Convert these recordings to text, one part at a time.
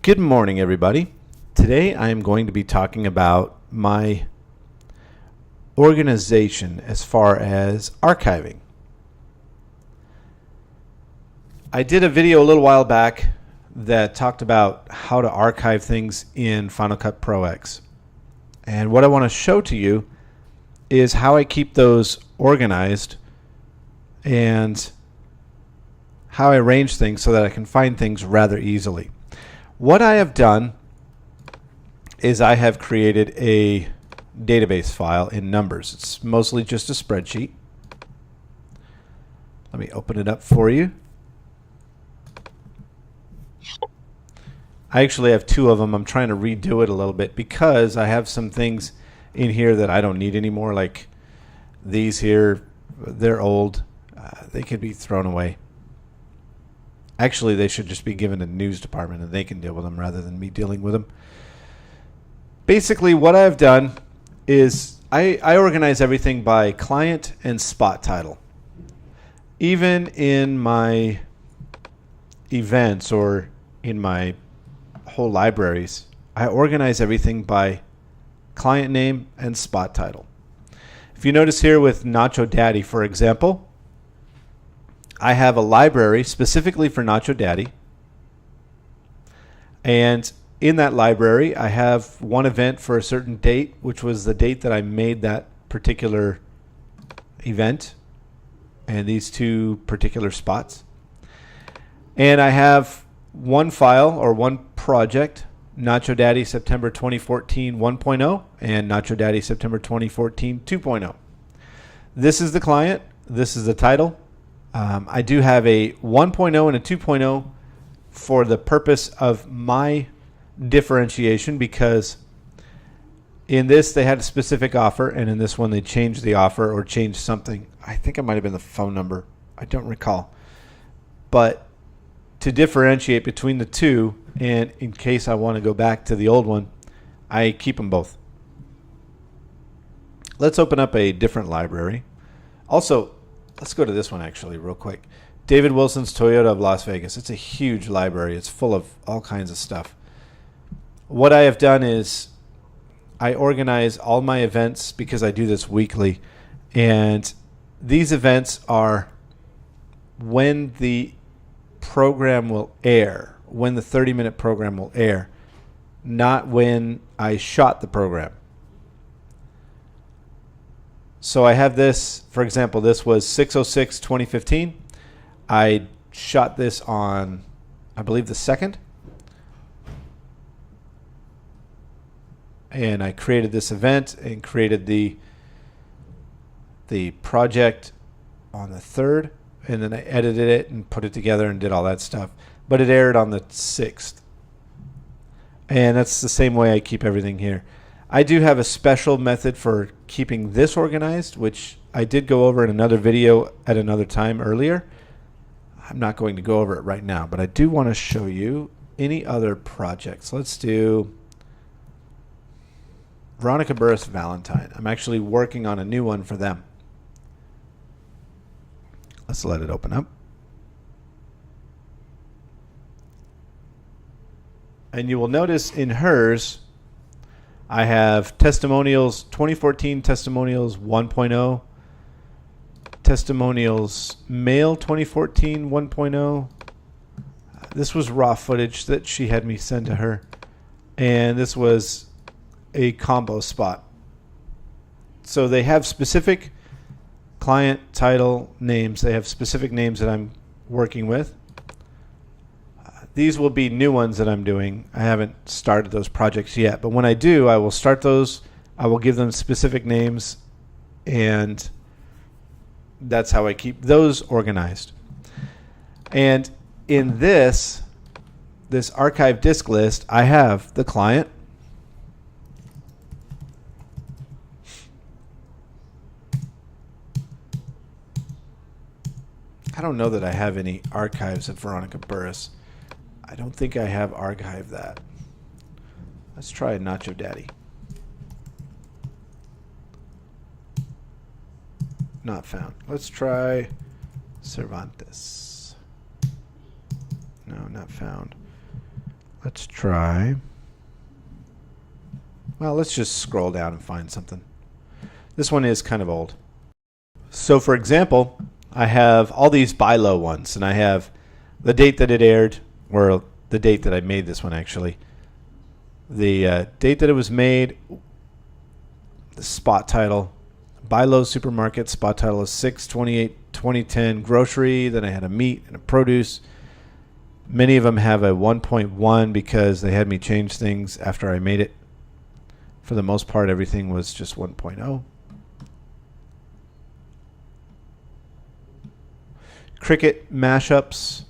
Good morning, everybody. Today I am going to be talking about my organization as far as archiving. I did a video a little while back that talked about how to archive things in Final Cut Pro X. And what I want to show to you is how I keep those organized and how I arrange things so that I can find things rather easily. What I have done is I have created a database file in numbers. It's mostly just a spreadsheet. Let me open it up for you. I actually have two of them. I'm trying to redo it a little bit because I have some things in here that I don't need anymore, like these here. They're old. They could be thrown away. Actually, they should just be given to the news department and they can deal with them rather than me dealing with them. Basically, what I've done is I organize everything by client and spot title. Even in my events or in my whole libraries, I organize everything by client name and spot title. If you notice here with Nacho Daddy, for example, I have a library specifically for Nacho Daddy. And in that library, I have one event for a certain date, which was the date that I made that particular event, and these two particular spots. And I have one file or one project, Nacho Daddy September 2014 1.0 and Nacho Daddy September 2014 2.0. This is the client. This is the title. I do have a 1.0 and a 2.0 for the purpose of my differentiation, because in this they had a specific offer and in this one they changed the offer or changed something. I think it might have been the phone number. I don't recall. But to differentiate between the two, and in case I want to go back to the old one, I keep them both. Let's open up a different library. Also, let's go to this one actually real quick. David Wilson's Toyota of Las Vegas. It's a huge library. It's full of all kinds of stuff. What I have done is I organize all my events because I do this weekly. And these events are when the program will air, when the 30-minute program will air, not when I shot the program. So I have this, for example, this was 6/06/2015. I shot this on, I believe, the 2nd. And I created this event and created the project on the 3rd. And then I edited it and put it together and did all that stuff. But it aired on the 6th. And that's the same way I keep everything here. I do have a special method for keeping this organized, which I did go over in another video at another time earlier. I'm not going to go over it right now, but I do want to show you any other projects. Let's do Veronica Burris Valentine. I'm actually working on a new one for them. Let's let it open up. And you will notice in hers, I have testimonials, 2014 testimonials 1.0, testimonials mail 2014 1.0. This was raw footage that she had me send to her. And this was a combo spot. So they have specific client title names. They have specific names that I'm working with. These will be new ones that I'm doing. I haven't started those projects yet, but when I do, I will start those. I will give them specific names, and that's how I keep those organized. And in this archive disk list, I have the client, I don't know that I have any archives of Veronica Burris. I don't think I have archived that. Let's try Nacho Daddy. Not found. Let's try Cervantes. No, not found. Let's try. Well, let's just scroll down and find something. This one is kind of old. So for example, I have all these buy low ones, and I have the date that it aired, or the date that I made this one actually. The date that it was made, the spot title, buy low supermarket, spot title is 6/28/2010, grocery, then I had a meat and a produce. Many of them have a 1.1 because they had me change things after I made it. For the most part, everything was just 1.0. Cricket mashups.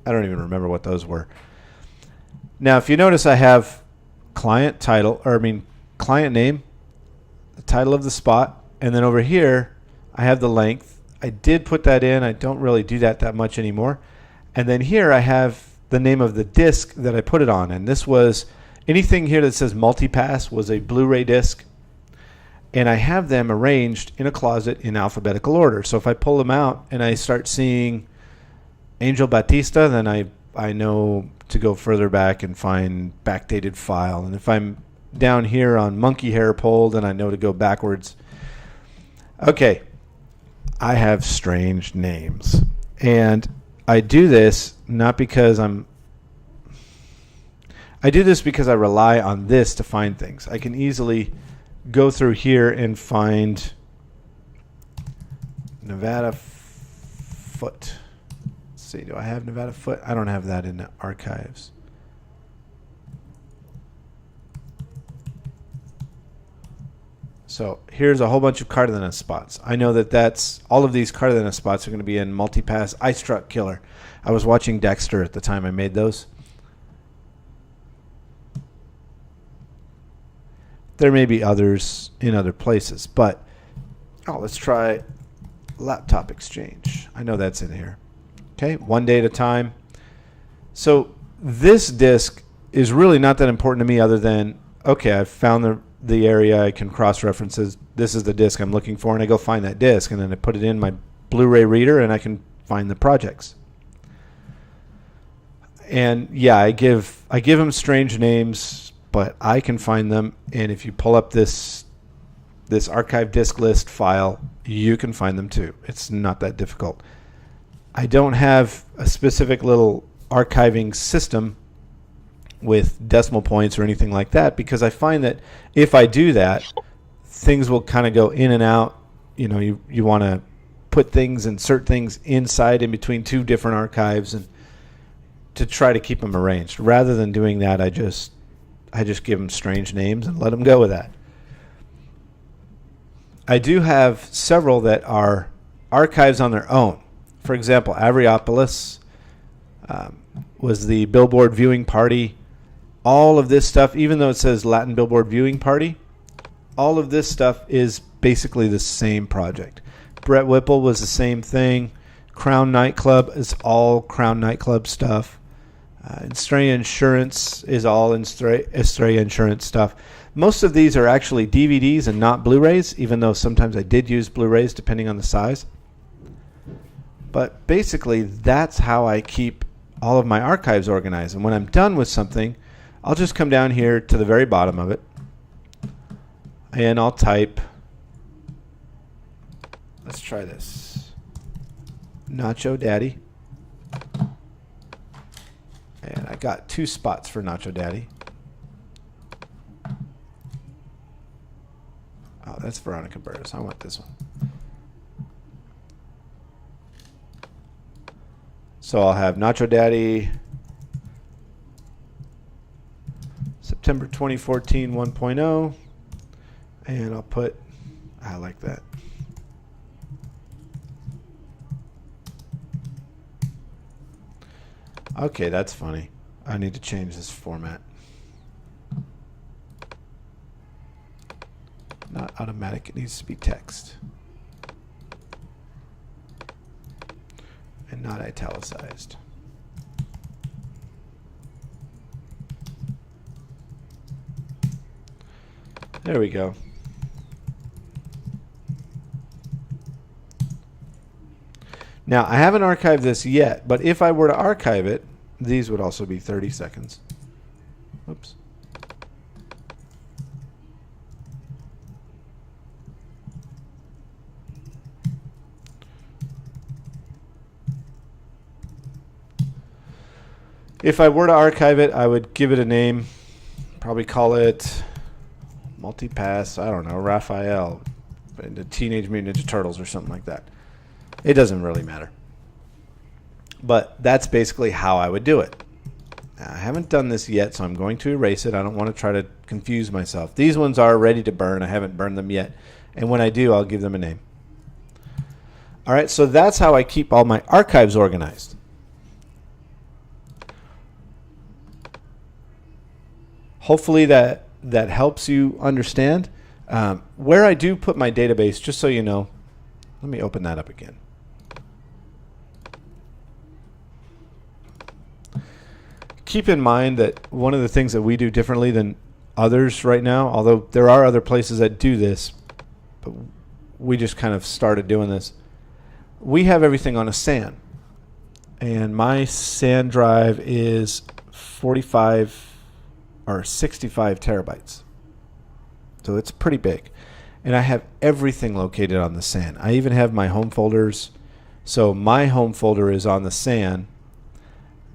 I don't even remember what those were. Now, if you notice, I have client title, or I mean client name, the title of the spot, and then over here, I have the length. I did put that in. I don't really do that much anymore. And then here I have the name of the disc that I put it on. And this was, anything here that says multipass was a Blu-ray disc. And I have them arranged in a closet in alphabetical order. So if I pull them out and I start seeing Angel Batista, then I know to go further back and find backdated file. And if I'm down here on monkey hair pole, then I know to go backwards. Okay, I have strange names. And I do this not because I do this because I rely on this to find things. I can easily go through here and find Nevada foot. Let's see, do I have Nevada foot? I don't have that in the archives. So here's a whole bunch of Cardenas spots. I know that that's all of these Cardenas spots are going to be in multipass ice truck killer. I was watching Dexter at the time I made those. There may be others in other places, but let's try laptop exchange. I know that's in here. Okay, one day at a time. So this disk is really not that important to me other than, okay, I've found the area I can cross-reference. This is the disk I'm looking for, and I go find that disk, and then I put it in my Blu-ray reader, and I can find the projects. And yeah, I give them strange names, but I can find them. And if you pull up this archive disk list file, you can find them too. It's not that difficult. I don't have a specific little archiving system with decimal points or anything like that, because I find that if I do that, things will kind of go in and out. You know, you want to put things, insert things inside in between two different archives, and to try to keep them arranged. Rather than doing that, I just give them strange names and let them go with that. I do have several that are archives on their own. For example, Avriopolis was the Billboard viewing party. All of this stuff, even though it says Latin Billboard viewing party, all of this stuff is basically the same project. Brett Whipple was the same thing. Crown Nightclub is all Crown Nightclub stuff. Estrella Insurance is all Estrella Insurance stuff. Most of these are actually DVDs and not Blu-rays, even though sometimes I did use Blu-rays depending on the size. But basically, that's how I keep all of my archives organized. And when I'm done with something, I'll just come down here to the very bottom of it, and I'll type, let's try this, Nacho Daddy. And I got 2 spots for Nacho Daddy. Oh, that's Veronica Burris. I want this one. So I'll have Nacho Daddy, September 2014 1.0, and I'll put, I like that. Okay, that's funny. I need to change this format. Not automatic, it needs to be text. And not italicized. There we go. Now, I haven't archived this yet, but if I were to archive it, These would also be 30 seconds. Oops. If I were to archive it, I would give it a name. Probably call it Multipass, I don't know, Raphael, the Teenage Mutant Ninja Turtles or something like that. It doesn't really matter. But that's basically how I would do it. Now, I haven't done this yet, so I'm going to erase it. I don't want to try to confuse myself. These ones are ready to burn. I haven't burned them yet. And when I do, I'll give them a name. All right, so that's how I keep all my archives organized. Hopefully that helps you understand. Where I do put my database, just so you know, let me open that up again. Keep in mind that one of the things that we do differently than others right now, although there are other places that do this, but we just kind of started doing this. We have everything on a SAN. And my SAN drive is 45 or 65 terabytes. So it's pretty big. And I have everything located on the SAN. I even have my home folders. So my home folder is on the SAN.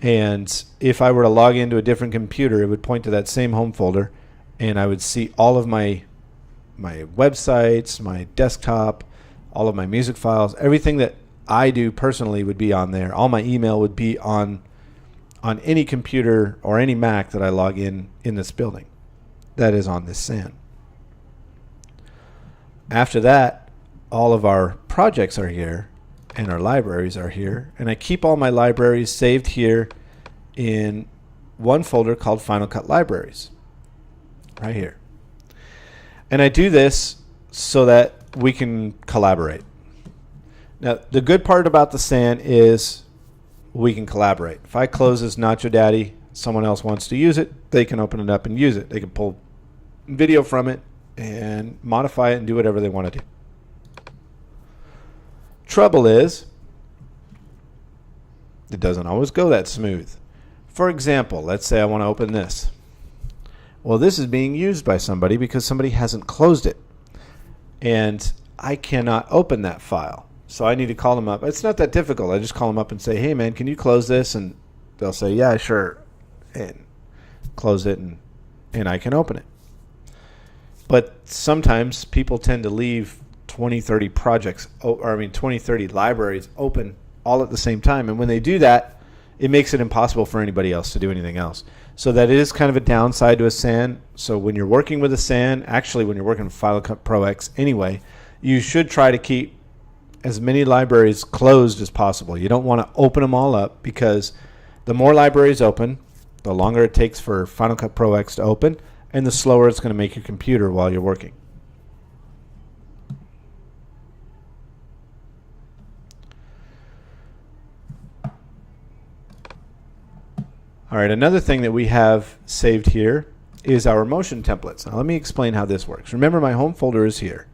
And if I were to log into a different computer, it would point to that same home folder. And I would see all of my websites, my desktop, all of my music files, everything that I do personally would be on there. All my email would be on any computer or any Mac that I log in this building. That is on this SAN. After that, all of our projects are here and our libraries are here. And I keep all my libraries saved here in one folder called Final Cut Libraries, right here. And I do this so that we can collaborate. Now, the good part about the SAN is we can collaborate. If I close this Nacho Daddy, someone else wants to use it, they can open it up and use it. They can pull video from it and modify it and do whatever they want to do. Trouble is, it doesn't always go that smooth. For example, let's say I want to open this. Well, this is being used by somebody because somebody hasn't closed it. And I cannot open that file. So I need to call them up. It's not that difficult. I just call them up and say, hey, man, can you close this? And they'll say, yeah, sure. And close it, and I can open it. But sometimes people tend to leave 20, 30 projects, 20, 30 libraries open all at the same time. And when they do that, it makes it impossible for anybody else to do anything else. So that is kind of a downside to a SAN. So when you're working with a SAN, actually when you're working with Final Cut Pro X anyway, you should try to keep as many libraries closed as possible. You don't want to open them all up because the more libraries open, the longer it takes for Final Cut Pro X to open, and the slower it's going to make your computer while you're working. All right, another thing that we have saved here is our motion templates. Now let me explain how this works. Remember, my home folder is here.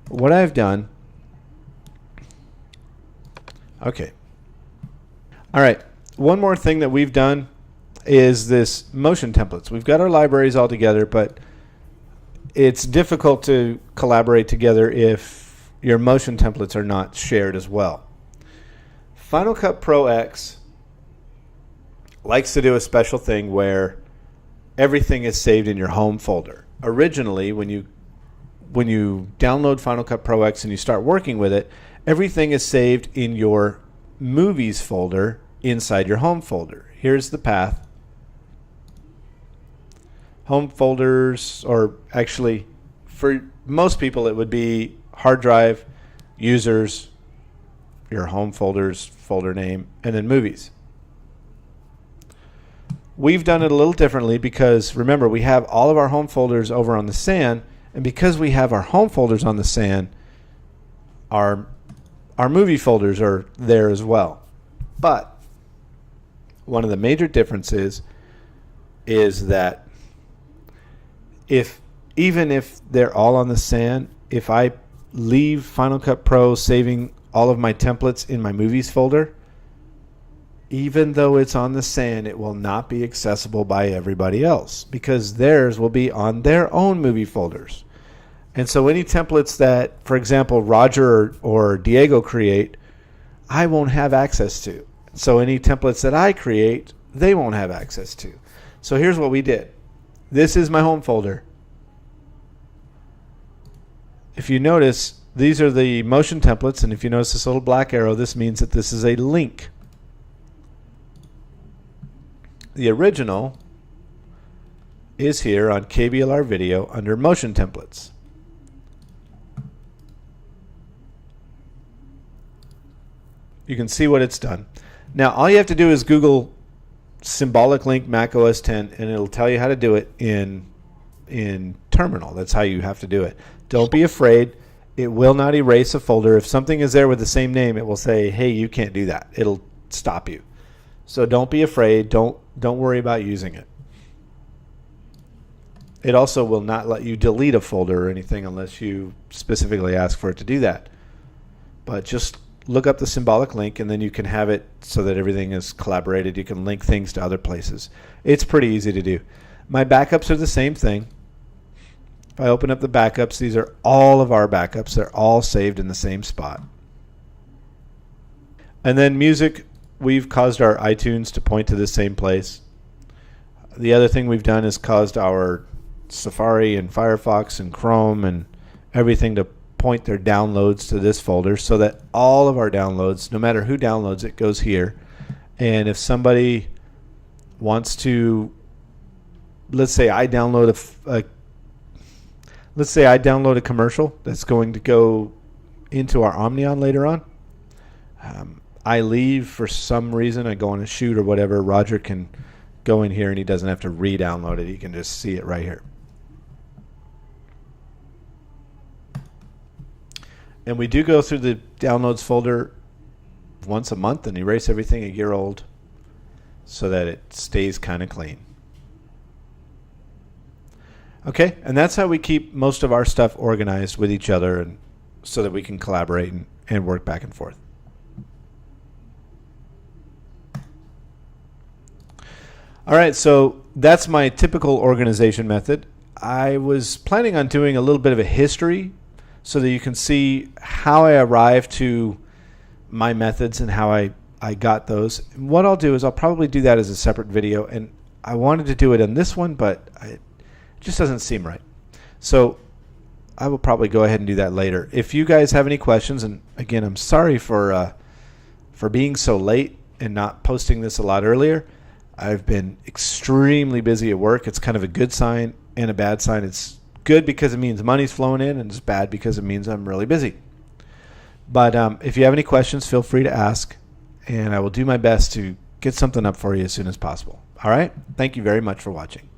What I've done, okay. All right, one more thing that we've done is this motion templates. We've got our libraries all together, but it's difficult to collaborate together if your motion templates are not shared as well. Final Cut Pro X likes to do a special thing where everything is saved in your home folder. Originally, when you download Final Cut Pro X and you start working with it, everything is saved in your movies folder inside your home folder. Here's the path. Home folders, or actually for most people it would be hard drive, users, your home folders, folder name, and then movies. We've done it a little differently because, remember, we have all of our home folders over on the SAN, and because we have our home folders on the SAN, our movie folders are there as well. But one of the major differences is that even if they're all on the SAN, if I leave Final Cut Pro saving all of my templates in my movies folder, even though it's on the SAN, it will not be accessible by everybody else because theirs will be on their own movie folders. And so any templates that, for example, Roger or Diego create, I won't have access to. So any templates that I create, they won't have access to. So here's what we did. This is my home folder. If you notice, these are the motion templates, and if you notice this little black arrow, this means that this is a link. The original is here on KBLR video under motion templates. You can see what it's done. Now all you have to do is Google symbolic link Mac OS X and it'll tell you how to do it in terminal. That's how you have to do it. Don't be afraid. It will not erase a folder. If something is there with the same name, it will say, hey, you can't do that. It'll stop you. So don't be afraid. Don't worry about using it. It also will not let you delete a folder or anything unless you specifically ask for it to do that. But just look up the symbolic link and then you can have it so that everything is collaborated. You can link things to other places. It's pretty easy to do. My backups are the same thing. If I open up the backups, these are all of our backups. They're all saved in the same spot. And then music, we've caused our iTunes to point to the same place. The other thing we've done is caused our Safari and Firefox and Chrome and everything to point their downloads to this folder so that all of our downloads, no matter who downloads it, goes here. And if somebody wants to, let's say I download a commercial that's going to go into our Omnion later on. I leave for some reason, I go on a shoot or whatever, Roger can go in here and he doesn't have to re-download it. He can just see it right here. And we do go through the downloads folder once a month and erase everything a year old so that it stays kind of clean. Okay, and that's how we keep most of our stuff organized with each other and so that we can collaborate and work back and forth. All right, so that's my typical organization method. I was planning on doing a little bit of a history so that you can see how I arrived to my methods and how I got those. And what I'll do is I'll probably do that as a separate video, and I wanted to do it in this one, but it just doesn't seem right. So I will probably go ahead and do that later. If you guys have any questions, and again, I'm sorry for being so late and not posting this a lot earlier. I've been extremely busy at work. It's kind of a good sign and a bad sign. It's good because it means money's flowing in, and it's bad because it means I'm really busy. But if you have any questions, feel free to ask, and I will do my best to get something up for you as soon as possible. All right? Thank you very much for watching.